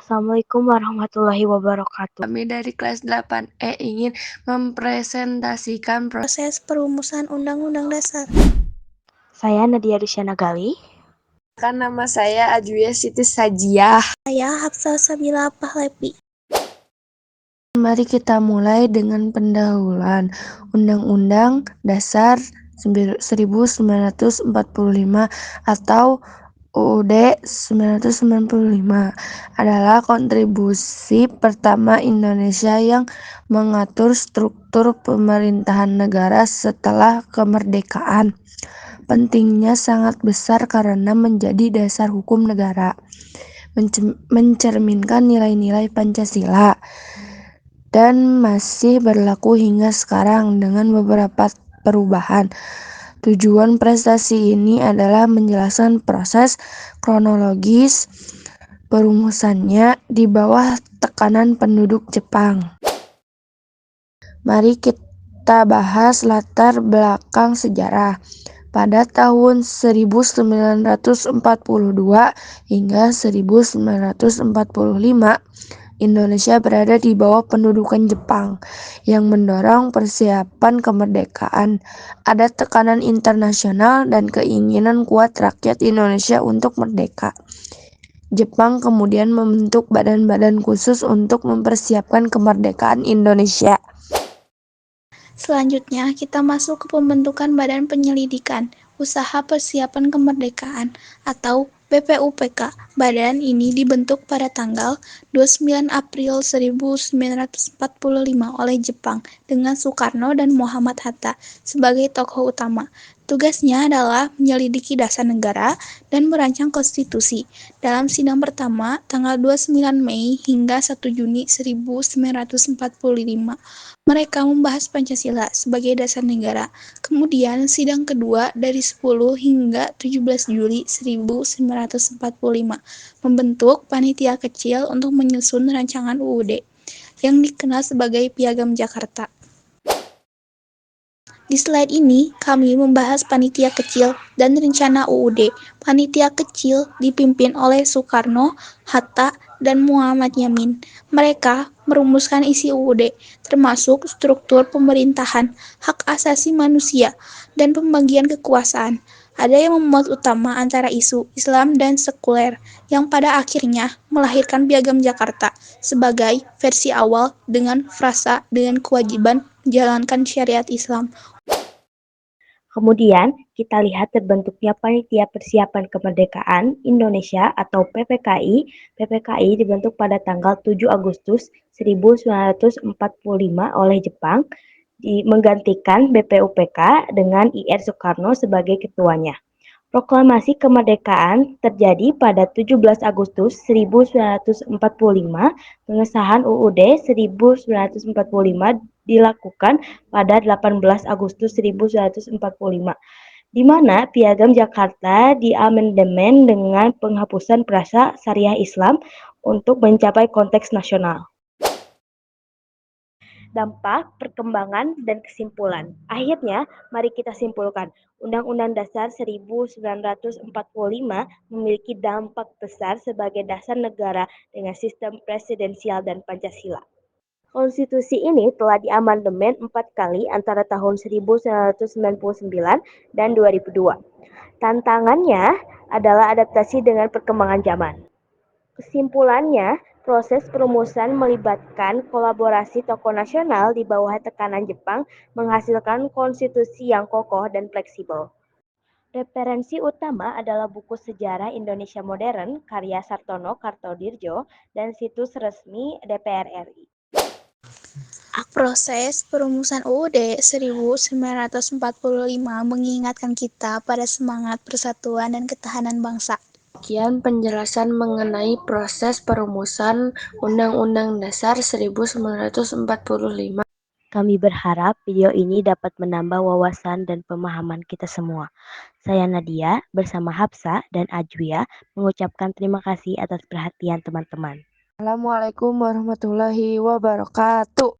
Assalamualaikum warahmatullahi wabarakatuh. Kami dari kelas 8E ingin mempresentasikan proses perumusan Undang-Undang Dasar. Saya Nadia Rusyana Gali. Nama saya Ajwiyah Siti Sajiah. Saya Hafsah Sabila Pahlepi. Mari kita mulai dengan pendahuluan Undang-Undang Dasar 1945 atau UUD 1995 adalah kontribusi pertama Indonesia yang mengatur struktur pemerintahan negara setelah kemerdekaan. Pentingnya sangat besar karena menjadi dasar hukum negara, mencerminkan nilai-nilai Pancasila, dan masih berlaku hingga sekarang dengan beberapa perubahan. Tujuan prestasi ini adalah menjelaskan proses kronologis perumusannya di bawah tekanan penduduk Jepang. Mari kita bahas latar belakang sejarah. Pada tahun 1942 hingga 1945, Indonesia berada di bawah pendudukan Jepang yang mendorong persiapan kemerdekaan. Ada tekanan internasional dan keinginan kuat rakyat Indonesia untuk merdeka. Jepang kemudian membentuk badan-badan khusus untuk mempersiapkan kemerdekaan Indonesia. Selanjutnya, kita masuk ke pembentukan Badan Penyelidikan Usaha Persiapan Kemerdekaan atau BPUPK. Badan ini dibentuk pada tanggal 29 April 1945 oleh Jepang dengan Soekarno dan Muhammad Hatta sebagai tokoh utama. Tugasnya adalah menyelidiki dasar negara dan merancang konstitusi. Dalam sidang pertama, tanggal 29 Mei hingga 1 Juni 1945, mereka membahas Pancasila sebagai dasar negara. Kemudian sidang kedua dari 10 hingga 17 Juli 1945 membentuk panitia kecil untuk menyusun rancangan UUD yang dikenal sebagai Piagam Jakarta. Di slide ini, kami membahas panitia kecil dan rencana UUD. Panitia kecil dipimpin oleh Soekarno, Hatta, dan Muhammad Yamin. Mereka merumuskan isi UUD, termasuk struktur pemerintahan, hak asasi manusia, dan pembagian kekuasaan. Ada yang memuat utama antara isu Islam dan sekuler, yang pada akhirnya melahirkan Piagam Jakarta sebagai versi awal dengan frasa dengan kewajiban menjalankan syariat Islam. Kemudian, kita lihat terbentuknya Panitia Persiapan Kemerdekaan Indonesia atau PPKI. PPKI dibentuk pada tanggal 7 Agustus 1945 oleh Jepang, menggantikan BPUPK dengan IR Soekarno sebagai ketuanya. Proklamasi kemerdekaan terjadi pada 17 Agustus 1945, pengesahan UUD 1945 dilakukan pada 18 Agustus 1945, di mana Piagam Jakarta diamandemen dengan penghapusan frasa syariah Islam untuk mencapai konteks nasional. Dampak, perkembangan, dan kesimpulan. Akhirnya, mari kita simpulkan. Undang-Undang Dasar 1945 memiliki dampak besar sebagai dasar negara dengan sistem presidensial dan Pancasila. Konstitusi ini telah diamandemen 4 kali antara tahun 1999 dan 2002. Tantangannya adalah adaptasi dengan perkembangan zaman. Kesimpulannya, proses perumusan melibatkan kolaborasi tokoh nasional di bawah tekanan Jepang menghasilkan konstitusi yang kokoh dan fleksibel. Referensi utama adalah buku Sejarah Indonesia Modern karya Sartono Kartodirjo dan situs resmi DPR RI. Proses perumusan UUD 1945 mengingatkan kita pada semangat persatuan dan ketahanan bangsa. Sekian penjelasan mengenai proses perumusan Undang-Undang Dasar 1945. Kami berharap video ini dapat menambah wawasan dan pemahaman kita semua. Saya Nadia bersama Hafsah dan Ajwiyah mengucapkan terima kasih atas perhatian teman-teman. Assalamualaikum warahmatullahi wabarakatuh.